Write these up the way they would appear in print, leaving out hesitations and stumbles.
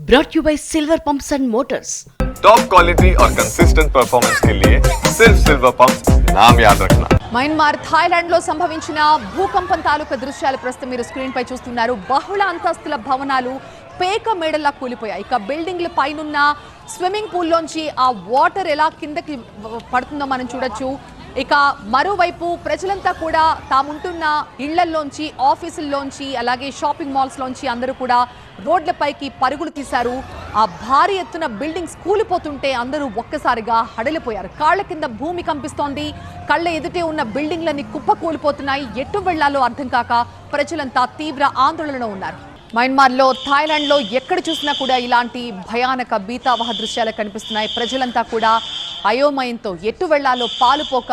brought you by Silver Pumps and Motors. Top quality और consistent performance के लिए सिर्फ सिल्वर पंप्स नाम याद रखना. మయన్మార్ థాయిలాండ్ లో సంభవించిన భూకంపం తాలూకా దృశ్యాలు ప్రస్తుతం మీరు స్క్రీన్ పై చూస్తున్నారు. బహుళ అంతస్తుల భవనాలు పేక మేడల్లా కూలిపోయాయి. ఇక బిల్డింగ్ల పైనున్న స్విమ్మింగ్ పూల్ లోంచి ఆ వాటర్ ఎలా కిందకి పడుతుందో మనం చూడొచ్చు. ఇక మరోవైపు ప్రజలంతా కూడా తాముంటున్న ఇళ్లల్లోంచి, ఆఫీసుల్లోంచి, అలాగే షాపింగ్ మాల్స్ లోంచి అందరూ కూడా రోడ్లపైకి పరుగులు తీశారు. ఆ భారీ ఎత్తున బిల్డింగ్స్ కూలిపోతుంటే అందరూ ఒక్కసారిగా హడలిపోయారు. కాళ్ల కింద భూమి కంపిస్తోంది. కళ్ళ ఎదుటే ఉన్న బిల్డింగ్లన్నీ కుప్ప కూలిపోతున్నాయి. ఎటు వెళ్లాలో అర్థం కాక ప్రజలంతా తీవ్ర ఆందోళనలో ఉన్నారు. మయన్మార్లో, థాయిలాండ్లో ఎక్కడ చూసినా కూడా ఇలాంటి భయానక భీతావహ దృశ్యాలు కనిపిస్తున్నాయి. ప్రజలంతా కూడా అయోమయంతో ఎటు వెళ్లాలో పాలుపోక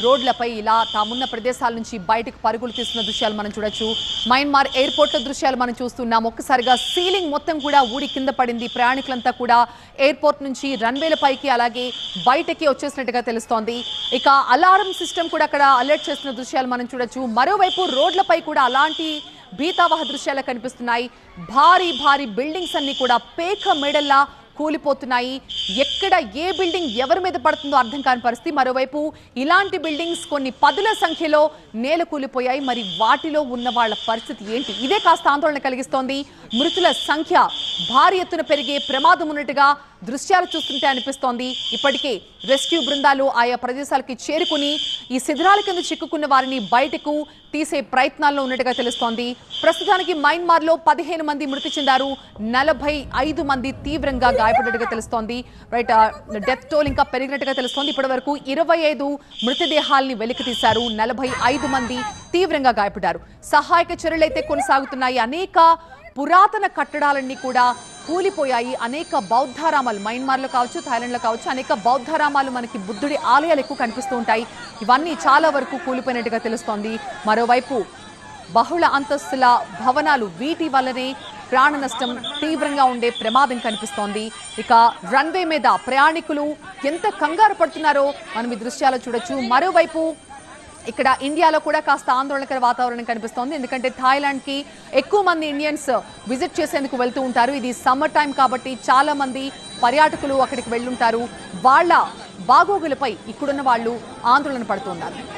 రోడ్లపై ఇలా తామున్న ప్రదేశాల నుంచి బయటకు పరుగులు తీస్తున్న దృశ్యాలు మనం చూడొచ్చు. మయన్మార్ ఎయిర్పోర్ట్ల దృశ్యాలు మనం చూస్తున్నాం. ఒక్కసారిగా సీలింగ్ మొత్తం కూడా ఊడి కింద పడింది. ప్రయాణికులంతా కూడా ఎయిర్పోర్ట్ నుంచి రన్వేల పైకి అలాగే బయటకి వచ్చేసినట్టుగా తెలుస్తోంది. ఇక అలారం సిస్టమ్ కూడా అక్కడ అలర్ట్ చేస్తున్న దృశ్యాలు మనం చూడొచ్చు. మరోవైపు రోడ్లపై కూడా అలాంటి భీతావహ దృశ్యాలు కనిపిస్తున్నాయి. భారీ భారీ బిల్డింగ్స్ అన్ని కూడా పేక మెడల్లా కూలిపోతున్నాయి. ఎక్కడ ఏ బిల్డింగ్ ఎవరి మీద పడుతుందో అర్థం కాని పరిస్థితి. మరోవైపు ఇలాంటి బిల్డింగ్స్ కొన్ని పదుల సంఖ్యలో నేల కూలిపోయాయి. మరి వాటిలో ఉన్న వాళ్ళ పరిస్థితి ఏంటి? ఇదే కాస్త ఆందోళన కలిగిస్తోంది. మృతుల సంఖ్య భారీ ఎత్తున పెరిగే ప్రమాదం ఉన్నట్టుగా దృశ్యాలు చూస్తుంటే అనిపిస్తోంది. ఇప్పటికే రెస్క్యూ బృందాలు ఆయా ప్రదేశాలకి చేరుకుని ఈ శిథిరాల కింద చిక్కుకున్న వారిని బయటకు తీసే ప్రయత్నాల్లో ఉన్నట్టుగా తెలుస్తోంది. ప్రస్తుతానికి మయన్మార్లో 15 మంది మృతి చెందారు. 45 మంది తీవ్రంగా గాయపడినట్టుగా తెలుస్తోంది. రైట్, డెత్ టోల్ ఇంకా పెరిగినట్టుగా తెలుస్తోంది. ఇప్పటి వరకు 25 మృతదేహాల్ని వెలికి తీశారు. 45 మంది తీవ్రంగా గాయపడ్డారు. సహాయక చర్యలైతే కొనసాగుతున్నాయి. అనేక పురాతన కట్టడాలన్నీ కూడా కూలిపోయాయి. అనేక బౌద్ధారామాలు మయన్మార్లో కావచ్చు, థాయిలాండ్లో కావచ్చు, అనేక బౌద్ధారామాలు మనకి బుద్ధుడి ఆలయాలు ఎక్కువ కనిపిస్తూ ఉంటాయి. ఇవన్నీ చాలా వరకు కూలిపోయినట్టుగా తెలుస్తోంది. మరోవైపు బహుళ అంతస్తుల భవనాలు, వీటి వల్లనే ప్రాణ నష్టం తీవ్రంగా ఉండే ప్రమాదం కనిపిస్తోంది. ఇక రన్వే మీద ప్రయాణికులు ఎంత కంగారు పడుతున్నారో మనం ఈ దృశ్యాలు చూడొచ్చు. మరోవైపు ఇక్కడ ఇండియాలో కూడా కాస్త ఆందోళనకర వాతావరణం కనిపిస్తోంది. ఎందుకంటే థాయిలాండ్కి ఎక్కువ మంది ఇండియన్స్ విజిట్ చేసేందుకు వెళ్తూ ఉంటారు. ఇది సమ్మర్ టైం కాబట్టి చాలా మంది పర్యాటకులు అక్కడికి వెళ్ళుంటారు. వాళ్ళ బాగోగులపై ఇక్కడున్న వాళ్ళు ఆందోళన పడుతున్నారు.